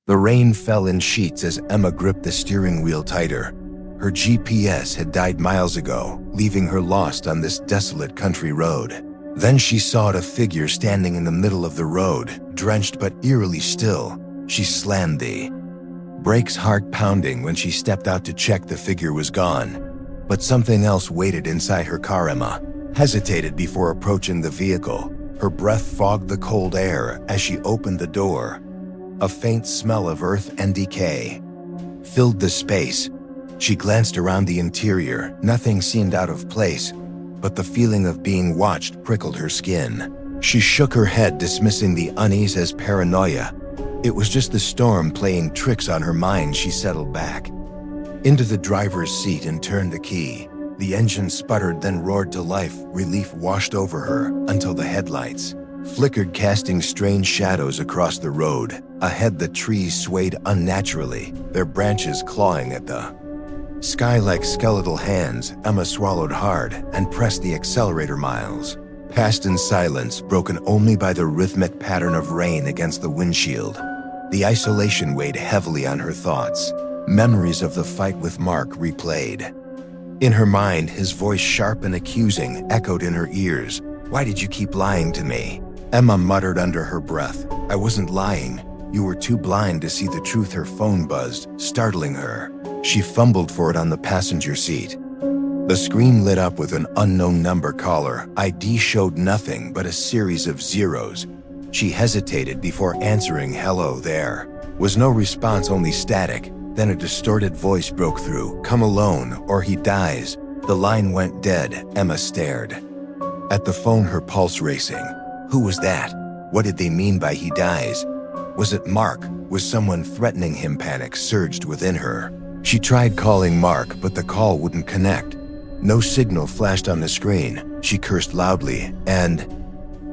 The rain fell in sheets as Emma gripped the steering wheel tighter. Her GPS had died miles ago, leaving her lost on this desolate country road. Then she saw a figure standing in the middle of the road, drenched but eerily still. She slammed the brakes, heart pounding when she stepped out to check. The figure was gone. But something else waited inside her car. Emma hesitated before approaching the vehicle. Her breath fogged the cold air as she opened the door. A faint smell of earth and decay filled the space. She glanced around the interior. Nothing seemed out of place, but the feeling of being watched prickled her skin. She shook her head, dismissing the unease as paranoia. It was just the storm playing tricks on her mind. She settled back into the driver's seat and turned the key. The engine sputtered, then roared to life. Relief washed over her until the headlights flickered, casting strange shadows across the road. Ahead, the trees swayed unnaturally, their branches clawing at the sky like skeletal hands. Emma swallowed hard and pressed the accelerator. Miles passed in silence, broken only by the rhythmic pattern of rain against the windshield. The isolation weighed heavily on her thoughts. Memories of the fight with Mark replayed. In her mind, his voice, sharp and accusing, echoed in her ears. "Why did you keep lying to me?" Emma muttered under her breath. "I wasn't lying. You were too blind to see the truth." Her phone buzzed, startling her. She fumbled for it on the passenger seat. The screen lit up with an unknown number. Caller ID showed nothing but a series of zeros. She hesitated before answering. "Hello there." Was no response, only static. Then a distorted voice broke through. "Come alone or he dies." The line went dead. Emma stared at the phone, her pulse racing. Who was that? What did they mean by "he dies"? Was it Mark? Was someone threatening him? Panic surged within her. She tried calling Mark, but the call wouldn't connect. No signal flashed on the screen. She cursed loudly and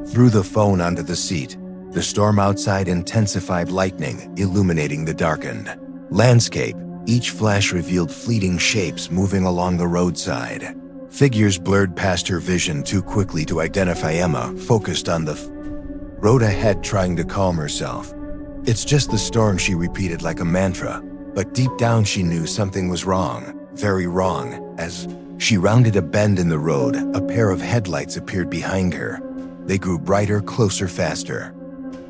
threw the phone onto the seat. The storm outside intensified, lightning illuminating the darkened landscape. Each flash revealed fleeting shapes moving along the roadside. Figures blurred past her vision too quickly to identify. Emma focused on the road ahead, trying to calm herself. "It's just the storm," she repeated like a mantra. But deep down she knew something was wrong, very wrong. As she rounded a bend in the road, a pair of headlights appeared behind her. They grew brighter, closer, faster.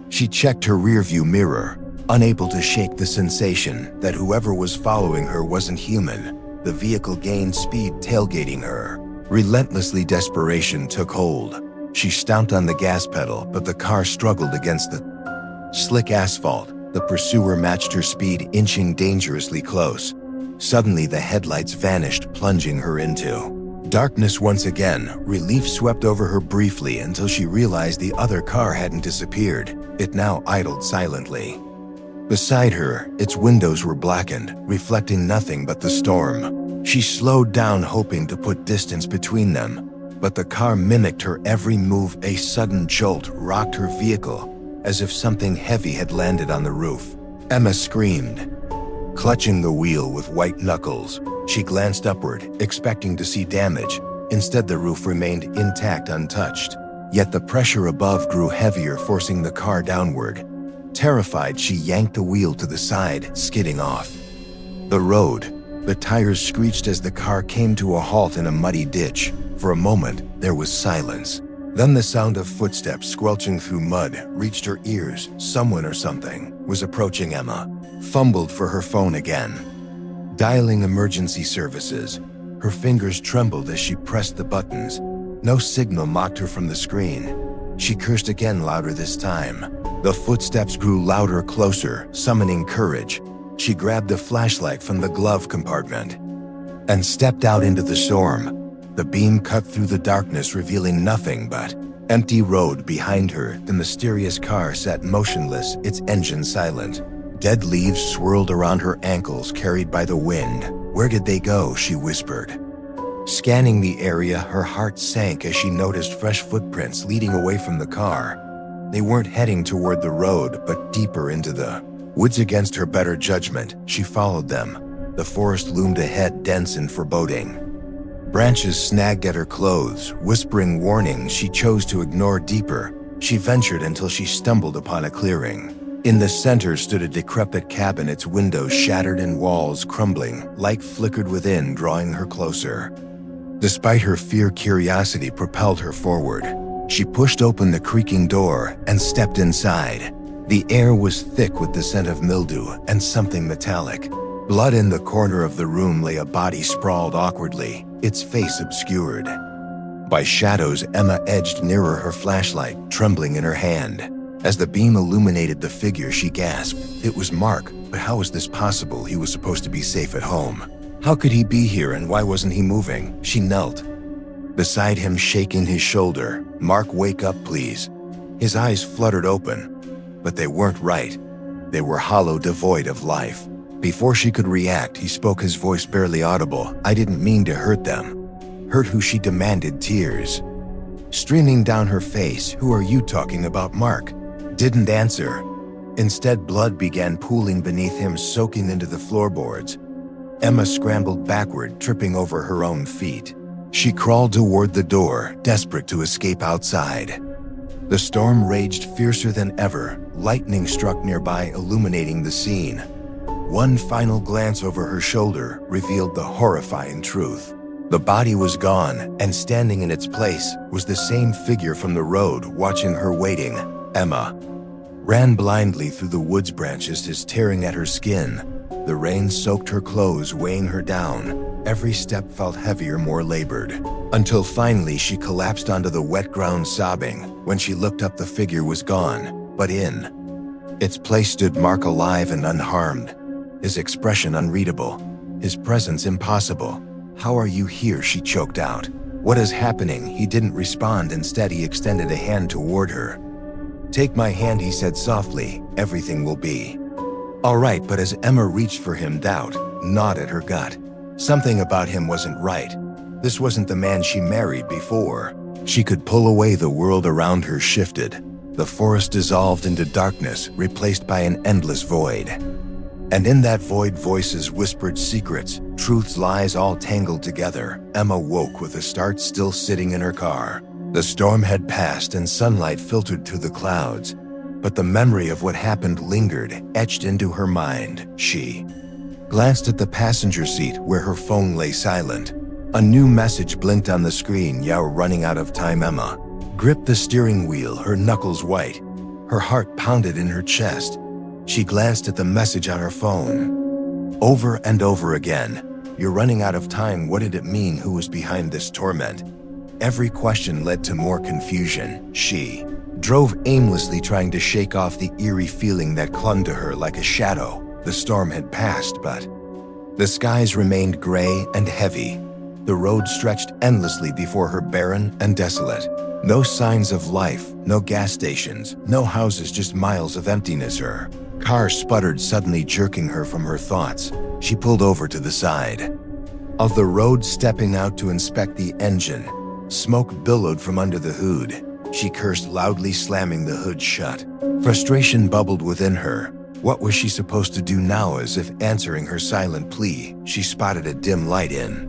She checked her rearview mirror, unable to shake the sensation that whoever was following her wasn't human. The vehicle gained speed, tailgating her. Relentlessly, desperation took hold. She stomped on the gas pedal, but the car struggled against the slick asphalt. The pursuer matched her speed, inching dangerously close. Suddenly, the headlights vanished, plunging her into darkness once again. Relief swept over her briefly until she realized the other car hadn't disappeared. It now idled silently beside her. Its windows were blackened, reflecting nothing but the storm. She slowed down, hoping to put distance between them, but the car mimicked her every move. A sudden jolt rocked her vehicle, as if something heavy had landed on the roof. Emma screamed, clutching the wheel with white knuckles. She glanced upward, expecting to see damage. Instead, the roof remained intact, untouched. Yet the pressure above grew heavier, forcing the car downward. Terrified, she yanked the wheel to the side, skidding off the road. The tires screeched as the car came to a halt in a muddy ditch. For a moment, there was silence. Then the sound of footsteps squelching through mud reached her ears. Someone or something was approaching. Emma fumbled for her phone again, dialing emergency services. Her fingers trembled as she pressed the buttons. No signal mocked her from the screen. She cursed again, louder this time. The footsteps grew louder, closer, summoning courage. She grabbed a flashlight from the glove compartment and stepped out into the storm. The beam cut through the darkness, revealing nothing but empty road behind her. The mysterious car sat motionless, its engine silent. Dead leaves swirled around her ankles, carried by the wind. "Where did they go?" she whispered. Scanning the area, her heart sank as she noticed fresh footprints leading away from the car. They weren't heading toward the road, but deeper into the woods. Against her better judgment, she followed them. The forest loomed ahead, dense and foreboding. Branches snagged at her clothes, whispering warnings she chose to ignore. Deeper she ventured until she stumbled upon a clearing. In the center stood a decrepit cabin, its windows shattered and walls crumbling. Light flickered within, drawing her closer. Despite her fear, curiosity propelled her forward. She pushed open the creaking door and stepped inside. The air was thick with the scent of mildew and something metallic. Blood in the corner of the room lay, a body sprawled awkwardly, its face obscured by shadows. Emma edged nearer, her flashlight trembling in her hand. As the beam illuminated the figure, she gasped. It was Mark, but how was this possible? He was supposed to be safe at home. How could he be here, and why wasn't he moving? She knelt beside him, shaking his shoulder. "Mark, wake up, please." His eyes fluttered open, but they weren't right. They were hollow, devoid of life. Before she could react, he spoke, his voice barely audible. "I didn't mean to hurt them." Hurt who? She demanded, tears streaming down her face. "Who are you talking about?" Mark didn't answer. Instead, blood began pooling beneath him, soaking into the floorboards. Emma scrambled backward, tripping over her own feet. She crawled toward the door, desperate to escape outside. The storm raged fiercer than ever. Lightning struck nearby, illuminating the scene. One final glance over her shoulder revealed the horrifying truth. The body was gone, and standing in its place was the same figure from the road, watching her, waiting. Emma ran blindly through the woods, branches just tearing at her skin. The rain soaked her clothes, weighing her down. Every step felt heavier, more labored, until finally she collapsed onto the wet ground, sobbing. When she looked up, the figure was gone, but in its place stood Mark, alive and unharmed, his expression unreadable, his presence impossible. "How are you here?" she choked out. "What is happening?" He didn't respond. Instead, he extended a hand toward her. "Take my hand," he said softly. "Everything will be all right." But as Emma reached for him, doubt gnawed at her gut. Something about him wasn't right. This wasn't the man she married before. She could pull away, the world around her shifted. The forest dissolved into darkness, replaced by an endless void. And in that void, voices whispered secrets, truths, lies, all tangled together. Emma woke with a start, still sitting in her car. The storm had passed and sunlight filtered through the clouds, but the memory of what happened lingered, etched into her mind. She glanced at the passenger seat where her phone lay silent. A new message blinked on the screen. "You're running out of time." Emma gripped the steering wheel, her knuckles white. Her heart pounded in her chest. She glanced at the message on her phone. Over and over again. "You're running out of time." What did it mean? Who was behind this torment? Every question led to more confusion. She drove aimlessly, trying to shake off the eerie feeling that clung to her like a shadow. The storm had passed, but the skies remained gray and heavy. The road stretched endlessly before her, barren and desolate. No signs of life, no gas stations, no houses, just miles of emptiness. Her car sputtered, suddenly jerking her from her thoughts. She pulled over to the side of the road, stepping out to inspect the engine. Smoke billowed from under the hood. She cursed loudly, slamming the hood shut. Frustration bubbled within her. What was she supposed to do now? As if answering her silent plea, she spotted a dim light in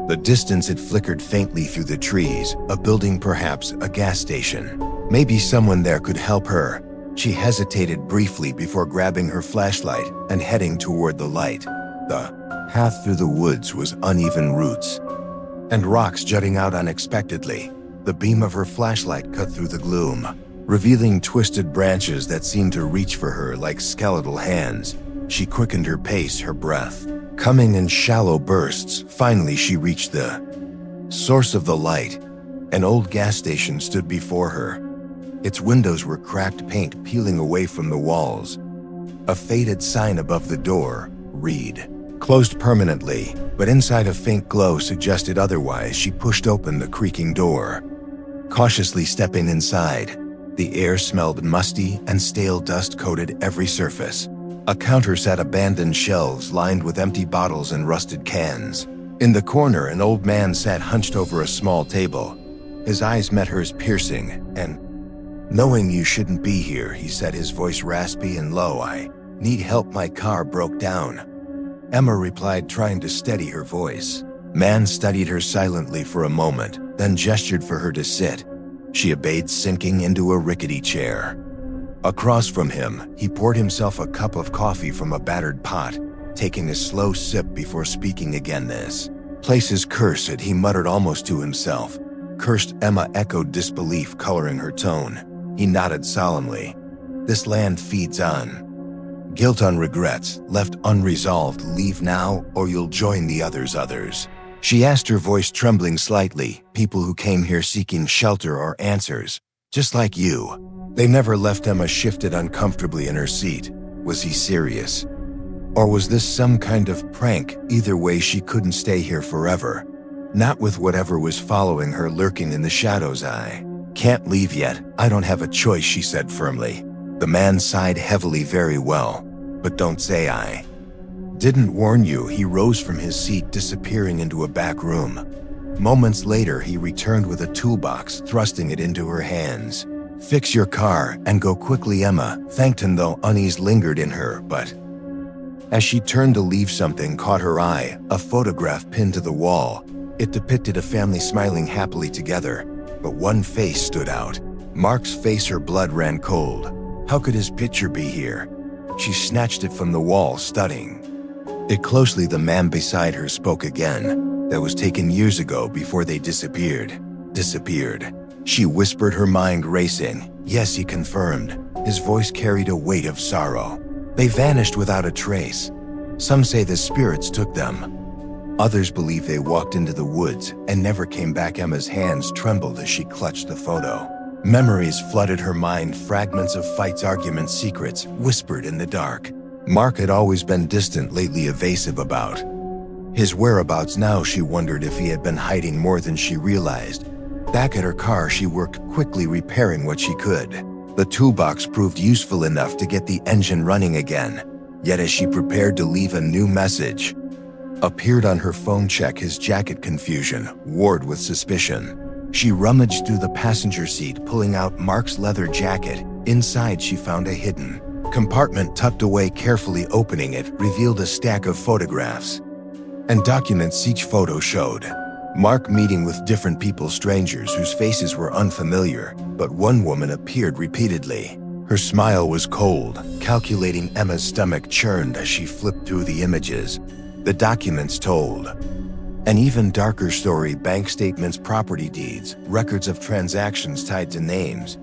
the distance. It flickered faintly through the trees. A building, perhaps a gas station. Maybe someone there could help her. She hesitated briefly before grabbing her flashlight and heading toward the light. The path through the woods was uneven, roots and rocks jutting out unexpectedly. The beam of her flashlight cut through the gloom, revealing twisted branches that seemed to reach for her like skeletal hands. She quickened her pace, her breath coming in shallow bursts. Finally, she reached the source of the light. An old gas station stood before her. Its windows were cracked, paint peeling away from the walls. A faded sign above the door read, "Closed permanently," but inside a faint glow suggested otherwise. She pushed open the creaking door, cautiously stepping inside. The air smelled musty, and stale dust coated every surface. A counter sat, abandoned shelves lined with empty bottles and rusted cans. In the corner, an old man sat hunched over a small table. His eyes met hers, piercing. "And knowing you shouldn't be here," he said, his voice raspy and low. "I need help. My car broke down." Emma replied, trying to steady her voice. Man studied her silently for a moment, then gestured for her to sit. She obeyed, sinking into a rickety chair. Across from him, he poured himself a cup of coffee from a battered pot, taking a slow sip before speaking again. "This place is cursed," he muttered almost to himself. "Cursed," Emma echoed, disbelief coloring her tone. He nodded solemnly. "This land feeds on guilt, on regrets, left unresolved. Leave now, or you'll join the others. She asked, her voice trembling slightly. "People who came here seeking shelter or answers, just like you." They never left. Emma shifted uncomfortably in her seat. Was he serious? Or was this some kind of prank? Either way, she couldn't stay here forever. Not with whatever was following her lurking in the shadows. "I can't leave yet. I don't have a choice," she said firmly. The man sighed heavily. "Very well, but don't say I didn't warn you." He rose from his seat, disappearing into a back room. Moments later, he returned with a toolbox, thrusting it into her hands. "Fix your car and go quickly," Emma thanked him, though unease lingered in her. But as she turned to leave, something caught her eye, a photograph pinned to the wall. It depicted a family smiling happily together, but one face stood out. Mark's face. Her blood ran cold. How could his picture be here? She snatched it from the wall, studying it closely. The man beside her spoke again. "That was taken years ago, before they disappeared." "Disappeared?" She whispered, her mind racing. "Yes," he confirmed. His voice carried a weight of sorrow. "They vanished without a trace. Some say the spirits took them. Others believe they walked into the woods and never came back." Emma's hands trembled as she clutched the photo. Memories flooded her mind, fragments of fights, arguments, secrets, whispered in the dark. Mark had always been distant, lately evasive about his whereabouts. Now she wondered if he had been hiding more than she realized. Back at her car, she worked quickly, repairing what she could. The toolbox proved useful enough to get the engine running again. Yet as she prepared to leave, a new message appeared on her phone. "Check his jacket." Confusion warred with suspicion. She rummaged through the passenger seat, pulling out Mark's leather jacket. Inside, she found a hidden compartment tucked away. Carefully opening it revealed a stack of photographs and documents. Each photo showed Mark meeting with different people, strangers whose faces were unfamiliar, but one woman appeared repeatedly. Her smile was cold, calculating. Emma's stomach churned as she flipped through the images. The documents told an even darker story: bank statements, property deeds, records of transactions tied to names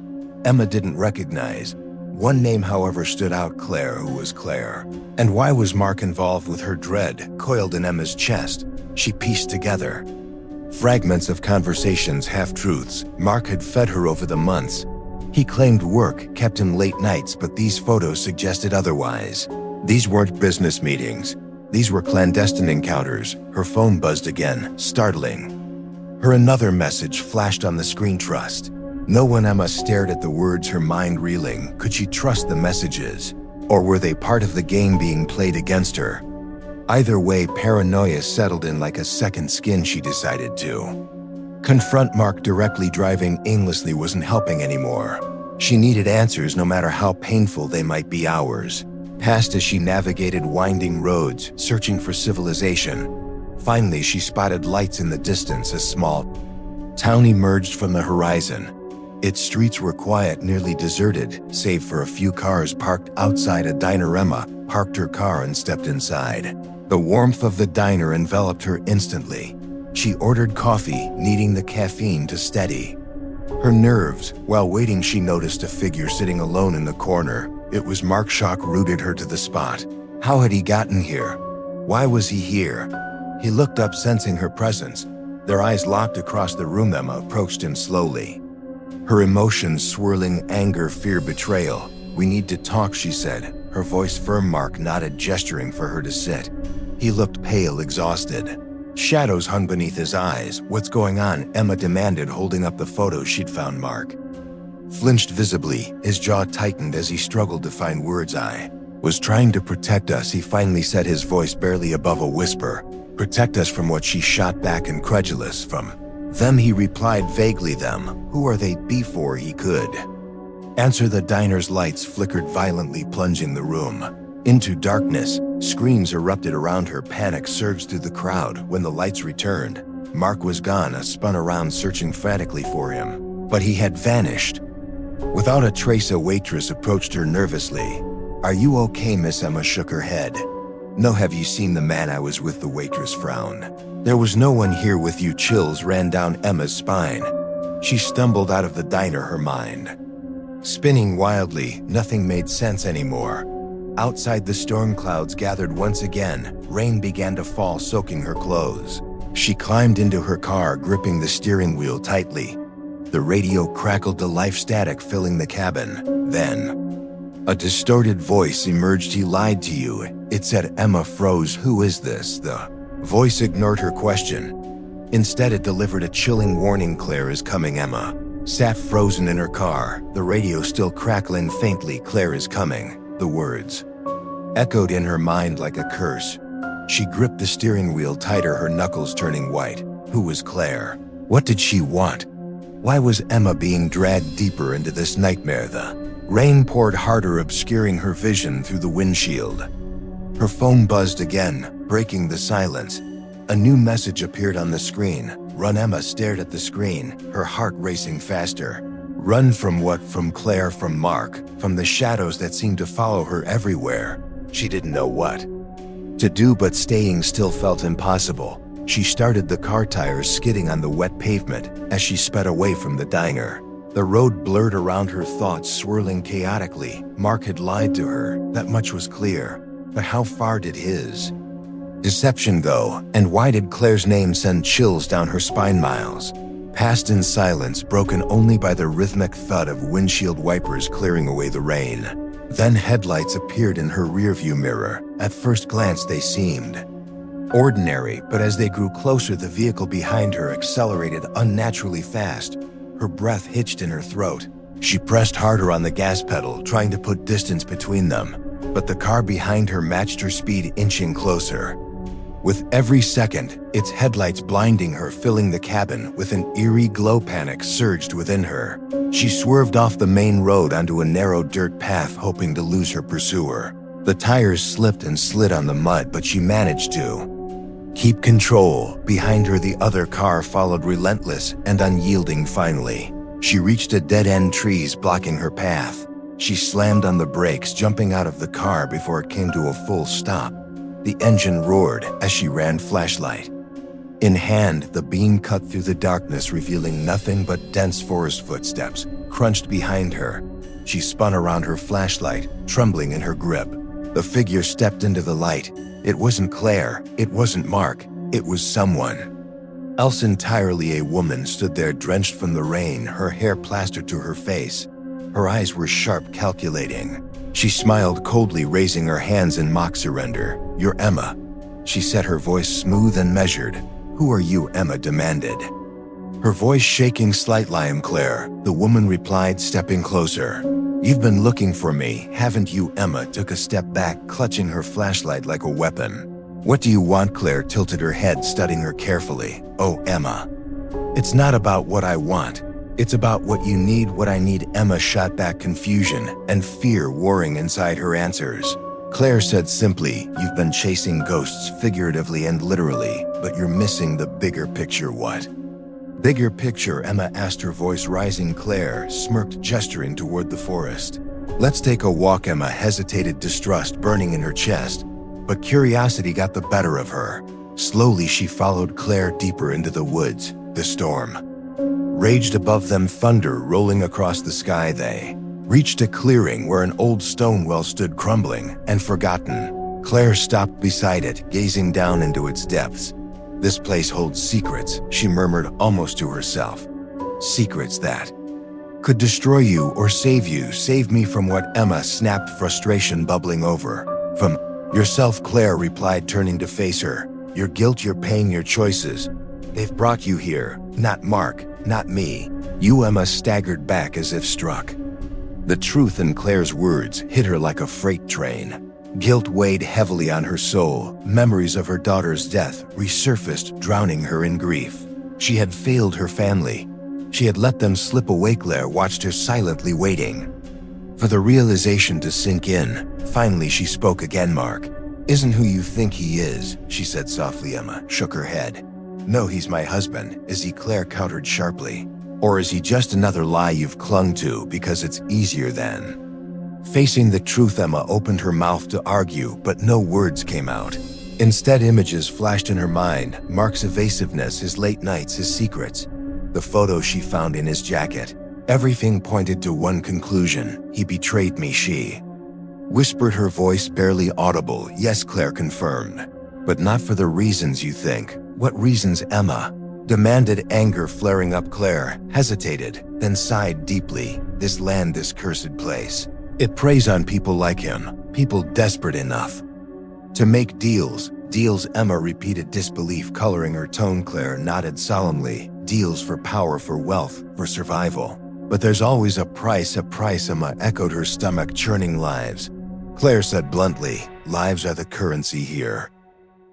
Emma didn't recognize. One name, however, stood out: Claire. Who was Claire? And why was Mark involved with her? Dread coiled in Emma's chest. She pieced together fragments of conversations, half-truths. Mark had fed her over the months. He claimed work kept him late nights, but these photos suggested otherwise. These weren't business meetings. These were clandestine encounters. Her phone buzzed again, startling her. Another message flashed on the screen: "Trust no one." Emma stared at the words, her mind reeling. Could she trust the messages? Or were they part of the game being played against her? Either way, paranoia settled in like a second skin. She decided to confront Mark directly. Driving aimlessly wasn't helping anymore. She needed answers, no matter how painful they might be. Hours passed as she navigated winding roads, searching for civilization. Finally, she spotted lights in the distance. A small town emerged from the horizon. Its streets were quiet, nearly deserted, save for a few cars parked outside a diner. Emma parked her car and stepped inside. The warmth of the diner enveloped her instantly. She ordered coffee, needing the caffeine to steady her nerves. While waiting, she noticed a figure sitting alone in the corner. It was Mark. Shock rooted her to the spot. How had he gotten here? Why was he here? He looked up, sensing her presence. Their eyes locked across the room. Emma approached him slowly, her emotions swirling: anger, fear, betrayal. "We need to talk," she said, her voice firm. Mark nodded, gesturing for her to sit. He looked pale, exhausted. Shadows hung beneath his eyes. "What's going on?" Emma demanded, holding up the photos she'd found. Mark flinched visibly, his jaw tightened as he struggled to find words. "I was trying to protect us," he finally said, his voice barely above a whisper. "Protect us from what?" She shot back, incredulous. "From them," he replied vaguely. "Them? Who are they?" Before he could answer, the diner's lights flickered violently, plunging the room into darkness. Screams erupted around her. Panic surged through the crowd. When the lights returned, Mark was gone. I spun around, searching frantically for him, but he had vanished. Without a trace, a waitress approached her nervously. "Are you okay, Miss Emma?" shook her head. "No, have you seen the man I was with?" The waitress frowned. "There was no one here with you." Chills ran down Emma's spine. She stumbled out of the diner, her mind spinning wildly. Nothing made sense anymore. Outside, the storm clouds gathered once again. Rain began to fall, soaking her clothes. She climbed into her car, gripping the steering wheel tightly. The radio crackled to life, static filling the cabin. Then a distorted voice emerged. "He lied to you," it said. Emma froze. "Who is this?" The voice ignored her question. Instead, it delivered a chilling warning. "Claire is coming." Emma sat frozen in her car, the radio still crackling faintly. "Claire is coming." The words echoed in her mind like a curse. She gripped the steering wheel tighter, her knuckles turning white. Who was Claire? What did she want? Why was Emma being dragged deeper into this nightmare? The rain poured harder, obscuring her vision through the windshield. Her phone buzzed again, breaking the silence. A new message appeared on the screen. "Run." Emma stared at the screen, her heart racing faster. Run from what? From Claire, from Mark, from the shadows that seemed to follow her everywhere. She didn't know what to do, but staying still felt impossible. She started the car, tires skidding on the wet pavement as she sped away from the diner. The road blurred around her, thoughts swirling chaotically. Mark had lied to her, that much was clear. But how far did his deception go? And why did Claire's name send chills down her spine? Miles passed in silence, broken only by the rhythmic thud of windshield wipers clearing away the rain. Then headlights appeared in her rearview mirror. At first glance, they seemed ordinary, but as they grew closer, the vehicle behind her accelerated unnaturally fast. Her breath hitched in her throat. She pressed harder on the gas pedal, trying to put distance between them. But the car behind her matched her speed, inching closer. With every second, its headlights blinding her, filling the cabin with an eerie glow. Panic surged within her. She swerved off the main road onto a narrow dirt path, hoping to lose her pursuer. The tires slipped and slid on the mud, but she managed to keep control. Behind her, the other car followed, relentless and unyielding. Finally, she reached a dead-end, trees blocking her path. She slammed on the brakes, jumping out of the car before it came to a full stop. The engine roared as she ran, flashlight in hand. The beam cut through the darkness, revealing nothing but dense forest. Footsteps crunched behind her. She spun around, her flashlight trembling in her grip. The figure stepped into the light. It wasn't Claire, it wasn't Mark, it was someone else entirely. A woman stood there, drenched from the rain, her hair plastered to her face. Her eyes were sharp, calculating. She smiled coldly, raising her hands in mock surrender. "You're Emma," she said, her voice smooth and measured. "Who are you?" Emma demanded, her voice shaking slightly. "I'm Claire," the woman replied, stepping closer. "You've been looking for me, haven't you?" Emma took a step back, clutching her flashlight like a weapon. "What do you want?" Claire tilted her head, studying her carefully. "Oh, Emma, it's not about what I want. It's about what you need." "What I need?" Emma shot back, confusion and fear warring inside her answers. Claire said simply, "You've been chasing ghosts, figuratively and literally, but you're missing the bigger picture." "What bigger picture?" Emma asked, her voice rising. Claire smirked, gesturing toward the forest. "Let's take a walk." Emma hesitated, distrust burning in her chest. But curiosity got the better of her. Slowly, she followed Claire deeper into the woods. The storm raged above them, thunder rolling across the sky. They reached a clearing where an old stone well stood, crumbling and forgotten. Claire stopped beside it, gazing down into its depths. "This place holds secrets," she murmured, almost to herself. "Secrets that could destroy you or save you." "Save me from what?" Emma snapped, frustration bubbling over. "From yourself," Claire replied, turning to face her. "Your guilt, your pain, your choices. They've brought you here. Not Mark, not me. You." Emma staggered back as if struck. The truth in Claire's words hit her like a freight train. Guilt weighed heavily on her soul. Memories of her daughter's death resurfaced, drowning her in grief. She had failed her family. She had let them slip away. Claire watched her, silently waiting for the realization to sink in. Finally, she spoke again. "Mark isn't who you think he is," she said softly. Emma shook her head. "No, he's my husband." "Is he?" Claire countered sharply. Or is he just another lie you've clung to because it's easier than? Facing the truth, Emma opened her mouth to argue, but no words came out. Instead, images flashed in her mind: Mark's evasiveness, his late nights, his secrets. The photos she found in his jacket. Everything pointed to one conclusion: he betrayed me. She whispered, her voice barely audible. Yes, Claire confirmed. But not for the reasons you think. What reasons, Emma demanded, anger flaring up. Claire hesitated, then sighed deeply. This land, this cursed place. It preys on people like him, people desperate enough to make deals. Deals, Emma repeated, disbelief coloring her tone. Claire nodded solemnly. Deals for power, for wealth, for survival. But there's always a price, Emma echoed, her stomach churning. Lives, Claire said bluntly. Lives are the currency here.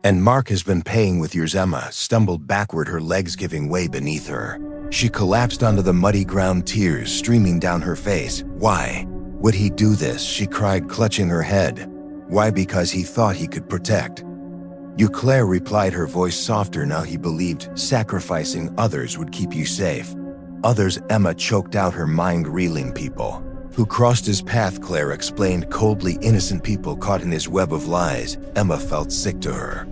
And Mark has been paying with yours. Emma stumbled backward, her legs giving way beneath her. She collapsed onto the muddy ground, tears streaming down her face. Why would he do this? She cried, clutching her head. Why? Because he thought he could protect you, Claire replied, her voice softer now. He believed sacrificing others would keep you safe. Others, Emma choked out, her mind reeling. People who crossed his path, Claire explained coldly. Innocent people caught in his web of lies. Emma felt sick to her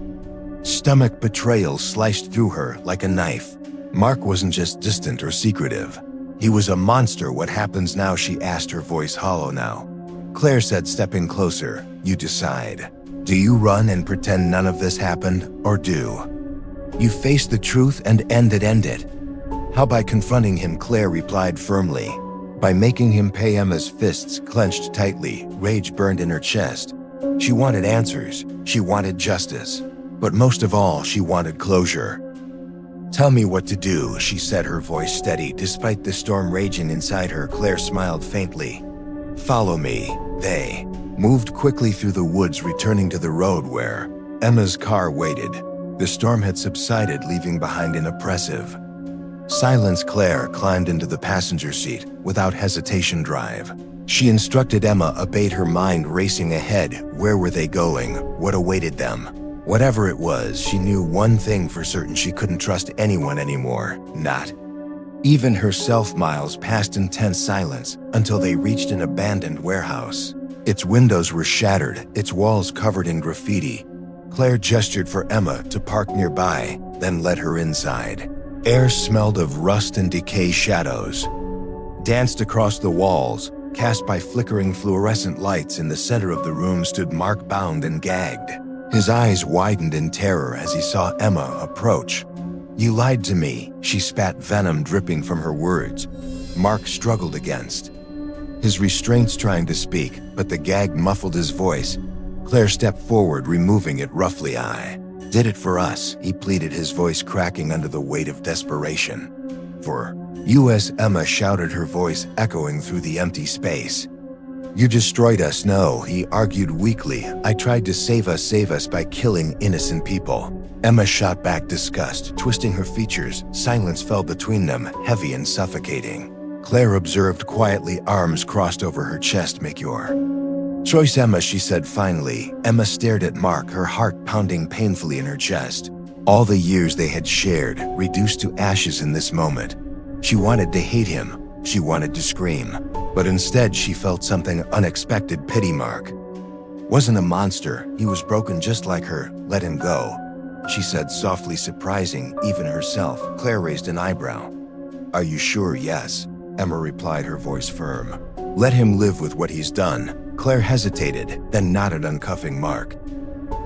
stomach. Betrayal sliced through her like a knife. Mark wasn't just distant or secretive. He was a monster. What happens now? She asked, her voice hollow now. Claire said, stepping closer. You decide. Do you run and pretend none of this happened, or do you face the truth and end it? How? By confronting him, Claire replied firmly. By making him pay. Emma's fists clenched tightly. Rage burned in her chest. She wanted answers. She wanted justice. But most of all, she wanted closure. Tell me what to do, she said, her voice steady despite the storm raging inside her. Claire smiled faintly. Follow me. They moved quickly through the woods, returning to the road where Emma's car waited. The storm had subsided, leaving behind an oppressive silence. Claire climbed into the passenger seat without hesitation. Drive, she instructed. Emma obeyed, her mind racing ahead. Where were they going? What awaited them? Whatever it was, she knew one thing for certain: she couldn't trust anyone anymore, not even herself. Miles passed in tense silence until they reached an abandoned warehouse. Its windows were shattered, its walls covered in graffiti. Claire gestured for Emma to park nearby, then led her inside. Air smelled of rust and decay. Shadows danced across the walls, cast by flickering fluorescent lights. In the center of the room stood Mark, bound and gagged. His eyes widened in terror as he saw Emma approach. You lied to me, she spat, venom dripping from her words. Mark struggled against his restraints, trying to speak, but the gag muffled his voice. Claire stepped forward, removing it roughly. I did it for us, he pleaded, his voice cracking under the weight of desperation. For us, Emma shouted, her voice echoing through the empty space. You destroyed us. No, he argued weakly. I tried to save us by killing innocent people. Emma shot back, disgust twisting her features. Silence fell between them, heavy and suffocating. Claire observed quietly, arms crossed over her chest. Make your choice, Emma, she said finally. Emma stared at Mark, her heart pounding painfully in her chest. All the years they had shared, reduced to ashes in this moment. She wanted to hate him. She wanted to scream. But instead she felt something unexpected. Pity. Mark wasn't a monster. He was broken just like her. Let him go, she said softly, surprising even herself. Claire raised an eyebrow. Are you sure? Yes, Emma replied, her voice firm. Let him live with what he's done. Claire hesitated, then nodded, uncuffing Mark.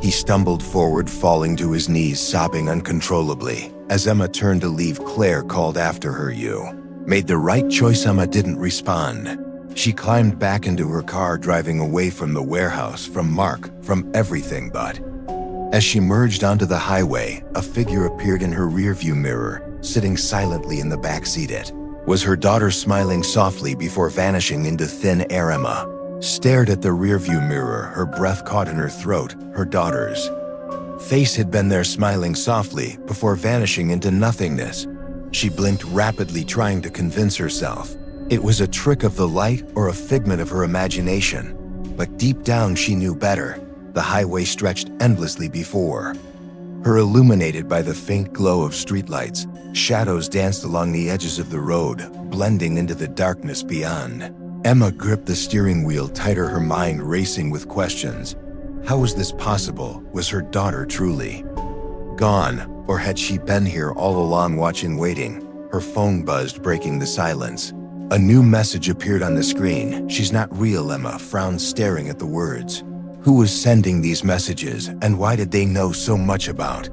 He stumbled forward, falling to his knees, sobbing uncontrollably. As Emma turned to leave, Claire called after her. You made the right choice. Emma didn't respond. She climbed back into her car, driving away from the warehouse, from Mark, from everything. But as she merged onto the highway, a figure appeared in her rearview mirror, sitting silently in the back seat. It was her daughter, smiling softly before vanishing into thin air. Emma stared at the rearview mirror, her breath caught in her throat. Her daughter's face had been there, smiling softly, before vanishing into nothingness. She blinked rapidly, trying to convince herself it was a trick of the light or a figment of her imagination. But deep down she knew better. The highway stretched endlessly before Her illuminated by the faint glow of streetlights, shadows danced along the edges of the road, blending into the darkness beyond. Emma gripped the steering wheel tighter, her mind racing with questions. How was this possible? Was her daughter truly gone, or had she been here all along watching, waiting? Her phone buzzed, breaking the silence. A new message appeared on the screen. She's not real, Emma frowned, staring at the words. Who was sending these messages, and why did they know so much about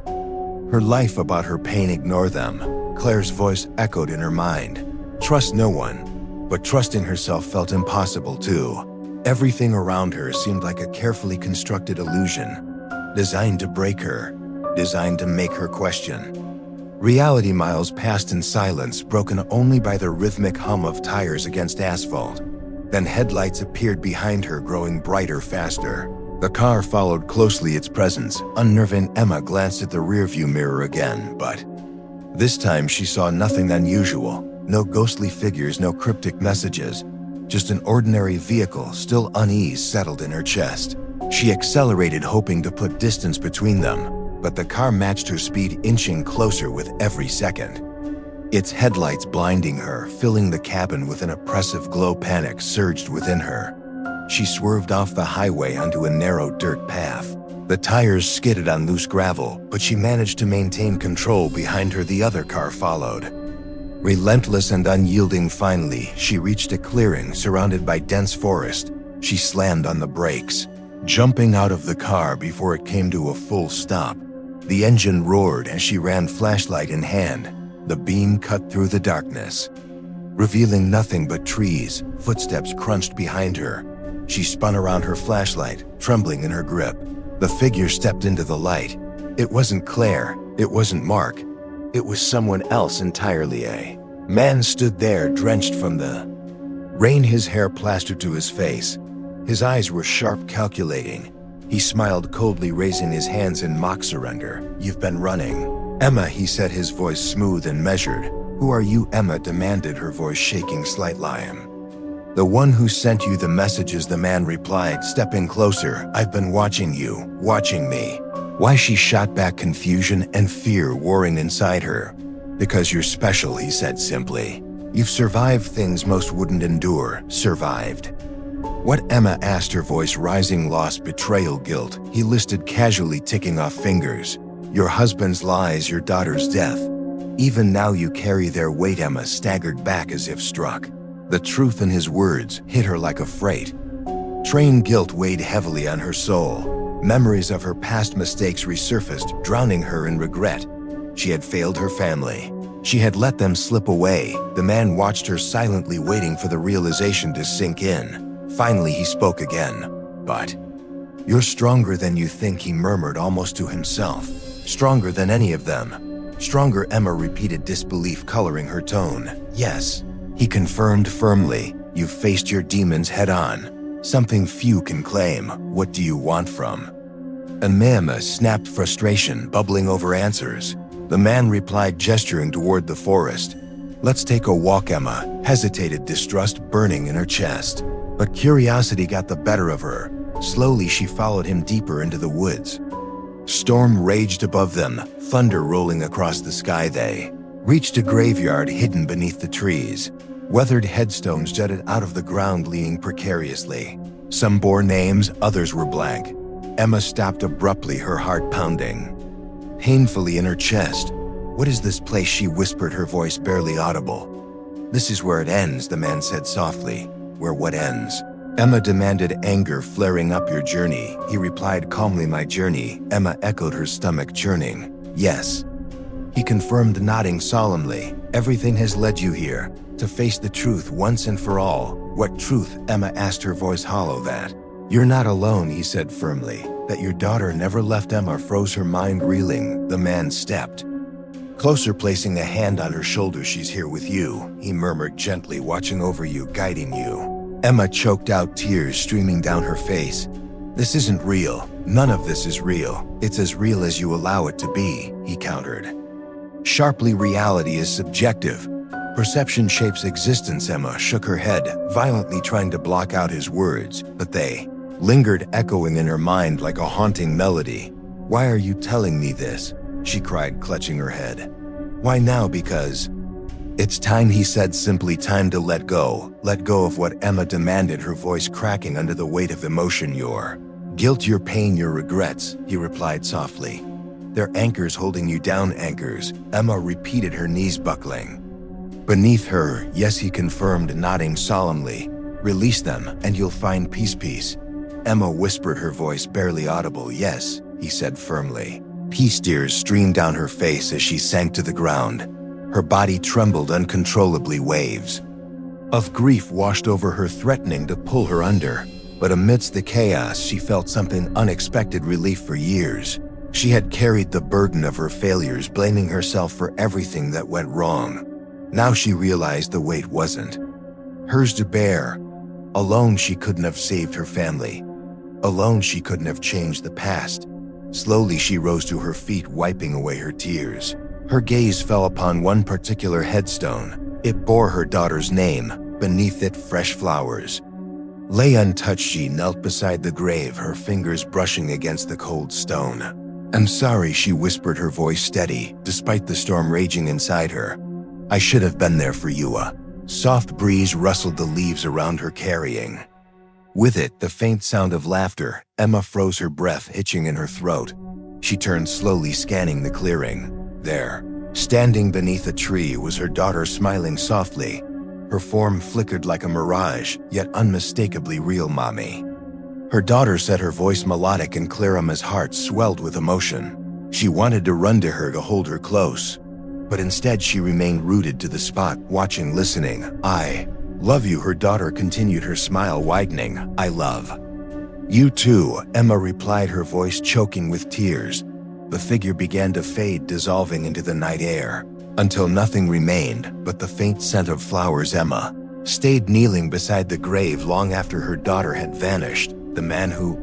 her life, about her pain? Ignore them. Claire's voice echoed in her mind. Trust no one. But trusting herself felt impossible too. Everything around her seemed like a carefully constructed illusion, designed to break her, designed to make her question. Reality miles passed in silence, broken only by the rhythmic hum of tires against asphalt. Then headlights appeared behind her, growing brighter faster. The car followed closely, its presence unnerving. Emma glanced at the rearview mirror again, but this time she saw nothing unusual. No ghostly figures, no cryptic messages. Just an ordinary vehicle. Still, unease settled in her chest. She accelerated, hoping to put distance between them. But the car matched her speed, inching closer with every second. Its headlights blinding her, filling the cabin with an oppressive glow. Panic surged within her. She swerved off the highway onto a narrow dirt path. The tires skidded on loose gravel, but she managed to maintain control. Behind her, the other car followed. Relentless and unyielding, finally, she reached a clearing surrounded by dense forest. She slammed on the brakes, jumping out of the car before it came to a full stop. The engine roared as she ran, flashlight in hand. The beam cut through the darkness, revealing nothing but trees. Footsteps crunched behind her. She spun around, her flashlight trembling in her grip. The figure stepped into the light. It wasn't Claire. It wasn't Mark. It was someone else entirely. A man stood there, drenched from the rain, his hair plastered to his face. His eyes were sharp, calculating. He smiled coldly, raising his hands in mock surrender. You've been running, Emma, he said, his voice smooth and measured. Who are you? Emma demanded, her voice shaking slightly. I am the one who sent you the messages, the man replied, stepping closer. I've been watching you, watching me. Why? She shot back, confusion and fear warring inside her. Because you're special, he said simply. You've survived things most wouldn't endure. Survived. What? Emma asked, her voice rising. Loss, betrayal, guilt. He listed casually, ticking off fingers. Your husband's lies, your daughter's death. Even now you carry their weight. Emma staggered back as if struck. The truth in his words hit her like a freight train. Guilt weighed heavily on her soul. Memories of her past mistakes resurfaced, drowning her in regret. She had failed her family. She had let them slip away. The man watched her silently, waiting for the realization to sink in. Finally, he spoke again. But you're stronger than you think, he murmured, almost to himself. Stronger than any of them. Stronger, Emma repeated, disbelief coloring her tone. Yes, he confirmed firmly. You've faced your demons head on. Something few can claim. What do you want from? Emma snapped, frustration bubbling over answers. The man replied, gesturing toward the forest. Let's take a walk. Emma hesitated, distrust burning in her chest. But curiosity got the better of her. Slowly she followed him deeper into the woods. Storm raged above them, thunder rolling across the sky. They reached a graveyard hidden beneath the trees. Weathered headstones jutted out of the ground, leaning precariously. Some bore names, others were blank. Emma stopped abruptly, her heart pounding painfully in her chest. What is this place? She whispered, her voice barely audible. This is where it ends, the man said softly. Where what ends? Emma demanded, anger flaring up. Your journey, he replied calmly. My journey? Emma echoed, her stomach churning. Yes, he confirmed, nodding solemnly. Everything has led you here, to face the truth once and for all. What truth? Emma asked, her voice hollow. That you're not alone, he said firmly. That your daughter never left. Emma froze, her mind reeling. The man stepped closer, placing a hand on her shoulder. She's here with you, he murmured gently, watching over you, guiding you. Emma choked out, tears streaming down her face. This isn't real. None of this is real. It's as real as you allow it to be, he countered sharply. Reality is subjective. Perception shapes existence. Emma shook her head, violently trying to block out his words, but they lingered, echoing in her mind like a haunting melody. "Why are you telling me this?" she cried, clutching her head. "Why now? Because it's time," he said simply. "Time to let go. Let go of what Emma demanded," her voice cracking under the weight of emotion. "Your guilt, your pain, your regrets," he replied softly. "They're anchors holding you down, anchors," Emma repeated, her knees buckling beneath her. "Yes," he confirmed, nodding solemnly. "Release them, and you'll find peace." "Peace," Emma whispered, her voice barely audible. "Yes," he said firmly. Peace. Tears streamed down her face as she sank to the ground. Her body trembled uncontrollably. Waves of grief washed over her, threatening to pull her under. But amidst the chaos, she felt something unexpected: relief. For years, she had carried the burden of her failures, blaming herself for everything that went wrong. Now she realized the weight wasn't hers to bear. Alone, she couldn't have saved her family. Alone, she couldn't have changed the past. Slowly, she rose to her feet, wiping away her tears. Her gaze fell upon one particular headstone. It bore her daughter's name. Beneath it, fresh flowers lay untouched. She knelt beside the grave, her fingers brushing against the cold stone. "I'm sorry," she whispered, her voice steady, despite the storm raging inside her. "I should have been there for you." A soft breeze rustled the leaves around her, carrying with it the faint sound of laughter. Emma froze, her breath hitching in her throat. She turned slowly, scanning the clearing. There, standing beneath a tree, was her daughter, smiling softly. Her form flickered like a mirage, yet unmistakably real. "Mommy," her daughter said, her voice melodic and clear. Emma's heart swelled with emotion. She wanted to run to her, to hold her close. But instead, she remained rooted to the spot, watching, listening. "I love you," her daughter continued, her smile widening. "I love you too," Emma replied, her voice choking with tears. The figure began to fade, dissolving into the night air, until nothing remained but the faint scent of flowers. Emma stayed kneeling beside the grave long after her daughter had vanished. The man who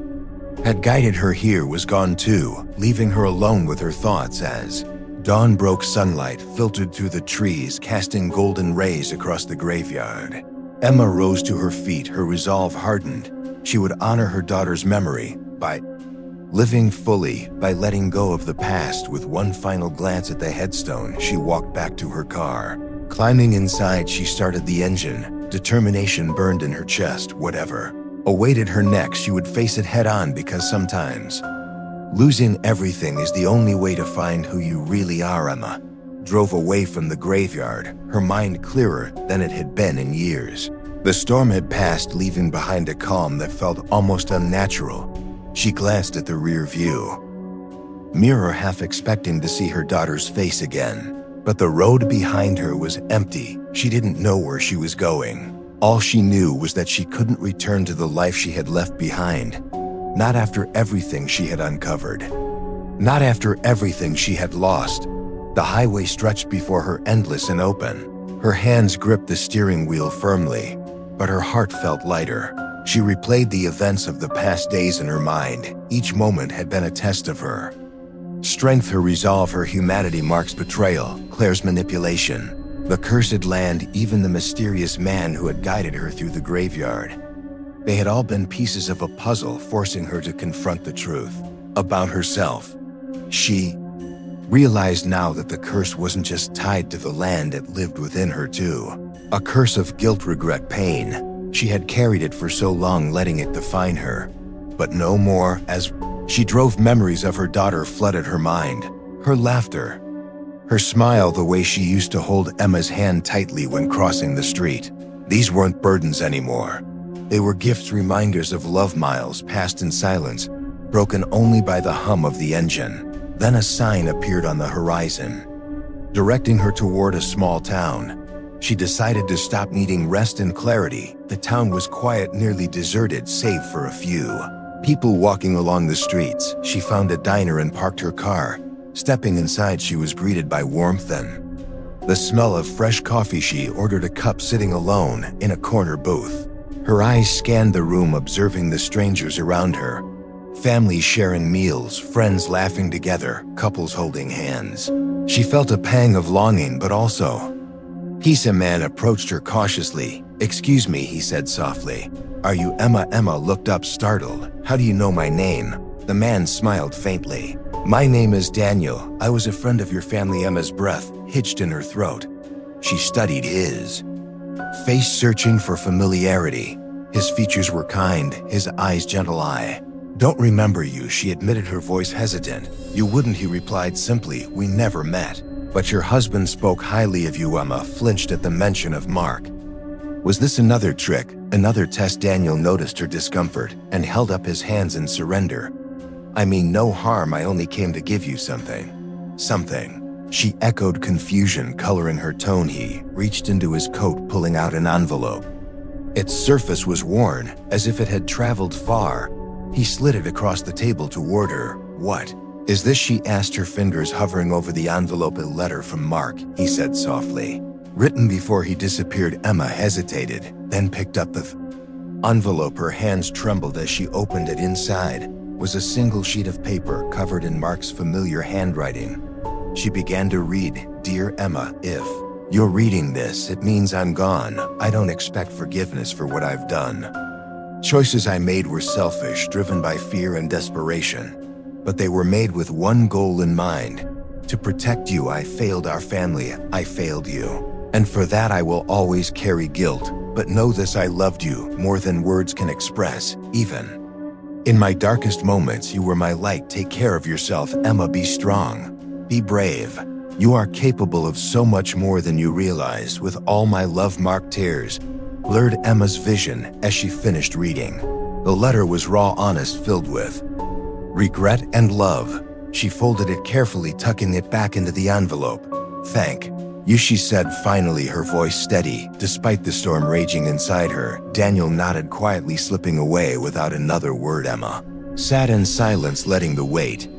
had guided her here was gone too, leaving her alone with her thoughts as dawn broke. Sunlight filtered through the trees, casting golden rays across the graveyard. Emma rose to her feet, her resolve hardened. She would honor her daughter's memory by living fully, by letting go of the past. With one final glance at the headstone, she walked back to her car. Climbing inside, she started the engine. Determination burned in her chest. Whatever awaited her next, she would face it head on, because sometimes losing everything is the only way to find who you really are. Emma drove away from the graveyard, her mind clearer than it had been in years. The storm had passed, leaving behind a calm that felt almost unnatural. She glanced at the rear view mirror, half expecting to see her daughter's face again. But the road behind her was empty. She didn't know where she was going. All she knew was that she couldn't return to the life she had left behind. Not after everything she had uncovered. Not after everything she had lost. The highway stretched before her, endless and open. Her hands gripped the steering wheel firmly, but her heart felt lighter. She replayed the events of the past days in her mind. Each moment had been a test of her strength, her resolve, her humanity. Mark's betrayal, Claire's manipulation, the cursed land, even the mysterious man who had guided her through the graveyard. They had all been pieces of a puzzle, forcing her to confront the truth about herself. She realized now that the curse wasn't just tied to the land, it lived within her too. A curse of guilt, regret, pain. She had carried it for so long, letting it define her. But no more. As she drove, memories of her daughter flooded her mind. Her laughter, her smile, the way she used to hold Emma's hand tightly when crossing the street. These weren't burdens anymore. They were gifts, reminders of love, miles passed in silence, broken only by the hum of the engine. Then a sign appeared on the horizon, directing her toward a small town. She decided to stop, needing rest and clarity. The town was quiet, nearly deserted, save for a few people walking along the streets. She found a diner and parked her car. Stepping inside, she was greeted by warmth and the smell of fresh coffee. She ordered a cup, sitting alone in a corner booth. Her eyes scanned the room, observing the strangers around her. Families sharing meals, friends laughing together, couples holding hands. She felt a pang of longing, but also peace. A man approached her cautiously. "Excuse me," he said softly. "Are you Emma?" Emma looked up, startled. "How do you know my name?" The man smiled faintly. "My name is Daniel. I was a friend of your family." Emma's breath hitched in her throat. She studied his face, searching for familiarity. His features were kind, his eyes gentle. "I don't remember you," she admitted, her voice hesitant. "You wouldn't," he replied simply. "We never met. But your husband spoke highly of you." Emma flinched at the mention of Mark. Was this another trick, another test? Daniel noticed her discomfort and held up his hands in surrender. "I mean no harm, I only came to give you something." "Something?" She echoed, confusion coloring her tone. He reached into his coat, pulling out an envelope. Its surface was worn, as if it had traveled far. He slid it across the table toward her. "What is this?" she asked, her fingers hovering over the envelope. "A letter from Mark," he said softly. "Written before he disappeared." Emma hesitated, then picked up the envelope. Her hands trembled as she opened it. Inside was a single sheet of paper covered in Mark's familiar handwriting. She began to read. "Dear Emma, if you're reading this, it means I'm gone. I don't expect forgiveness for what I've done. Choices I made were selfish, driven by fear and desperation. But they were made with one goal in mind: to protect you. I failed our family. I failed you. And for that I will always carry guilt. But know this: I loved you more than words can express. Even in my darkest moments, you were my light. Take care of yourself, Emma. Be strong. Be brave. You are capable of so much more than you realize. With all my love." Mark. Tears blurred Emma's vision as she finished reading. The letter was raw, honest, filled with regret and love. She folded it carefully, tucking it back into the envelope. "Thank you," she said finally, her voice steady, despite the storm raging inside her. Daniel nodded quietly, slipping away without another word. Emma sat in silence, letting the weight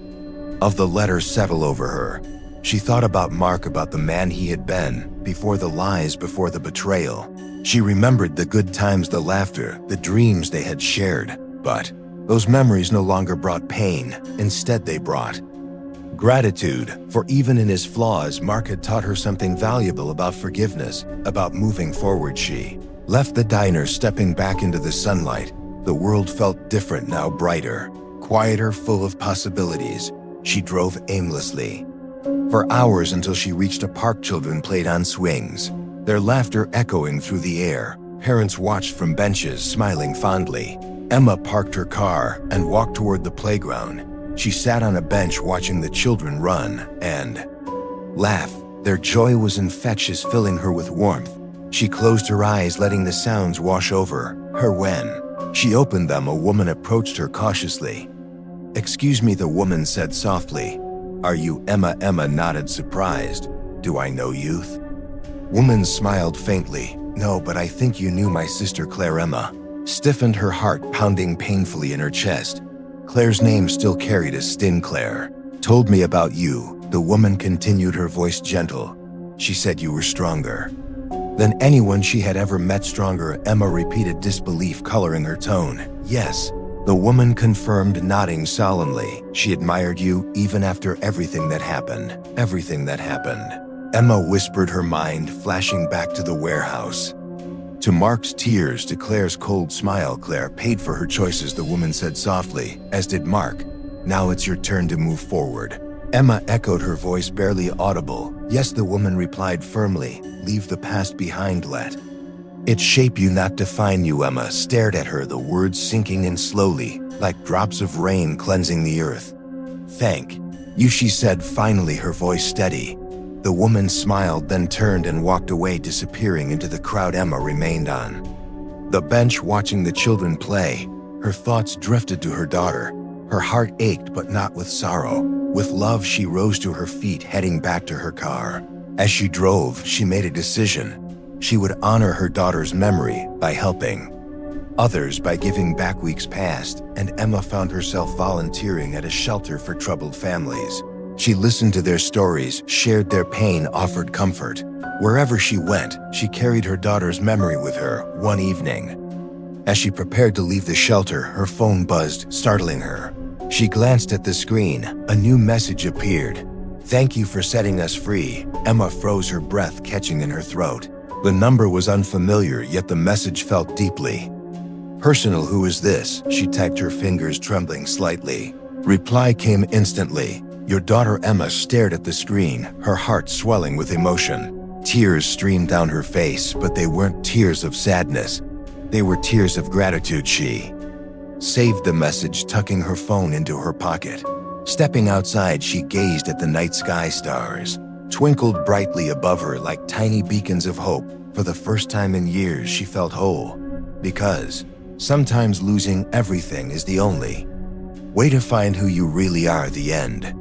of the letter settle over her. She thought about Mark, about the man he had been, before the lies, before the betrayal. She remembered the good times, the laughter, the dreams they had shared. But those memories no longer brought pain. Instead, they brought gratitude. For even in his flaws, Mark had taught her something valuable about forgiveness, about moving forward. She left the diner, stepping back into the sunlight. The world felt different now, brighter, quieter, full of possibilities. She drove aimlessly for hours until she reached a park. Children played on swings, their laughter echoing through the air. Parents watched from benches, smiling fondly. Emma parked her car and walked toward the playground. She sat on a bench, watching the children run and laugh. Their joy was infectious, filling her with warmth. She closed her eyes, letting the sounds wash over her. When she opened them, a woman approached her cautiously. "Excuse me," the woman said softly. "Are you Emma?" Emma nodded, surprised. "Do I know you?" Woman smiled faintly. "No, but I think you knew my sister Claire." Emma stiffened, her heart pounding painfully in her chest. Claire's name still carried a sting. "Claire told me about you," the woman continued, her voice gentle. "She said you were stronger than anyone she had ever met." "Stronger?" Emma repeated, disbelief coloring her tone. "Yes," the woman confirmed, nodding solemnly. "She admired you even after everything that happened." "Everything that happened?" Emma whispered, her mind flashing back to the warehouse, to Mark's tears, to Claire's cold smile. "Claire paid for her choices," the woman said softly, "as did Mark. Now it's your turn to move forward." Emma echoed, her voice barely audible. "Yes," the woman replied firmly. "Leave the past behind. Let it shape you, not define you." Emma stared at her, the words sinking in slowly, like drops of rain cleansing the earth. "Thank you," she said finally, her voice steady. The woman smiled, then turned and walked away, disappearing into the crowd. Emma remained on the bench, watching the children play. Her thoughts drifted to her daughter. Her heart ached, but not with sorrow. With love, she rose to her feet, heading back to her car. As she drove, she made a decision. She would honor her daughter's memory by helping others, by giving back. Weeks passed, and Emma found herself volunteering at a shelter for troubled families. She listened to their stories, shared their pain, offered comfort. Wherever she went, she carried her daughter's memory with her. One evening, as she prepared to leave the shelter, her phone buzzed, startling her. She glanced at the screen. A new message appeared. "Thank you for setting us free." Emma froze, her breath catching in her throat. The number was unfamiliar, yet the message felt deeply personal. "Who is this?" she typed, her fingers trembling slightly. Reply came instantly. Your daughter Emma stared at the screen, her heart swelling with emotion. Tears streamed down her face, but they weren't tears of sadness. They were tears of gratitude. She saved the message, tucking her phone into her pocket. Stepping outside, she gazed at the night sky. Stars twinkled brightly above her like tiny beacons of hope. For the first time in years, she felt whole. Because sometimes losing everything is the only way to find who you really are. The end.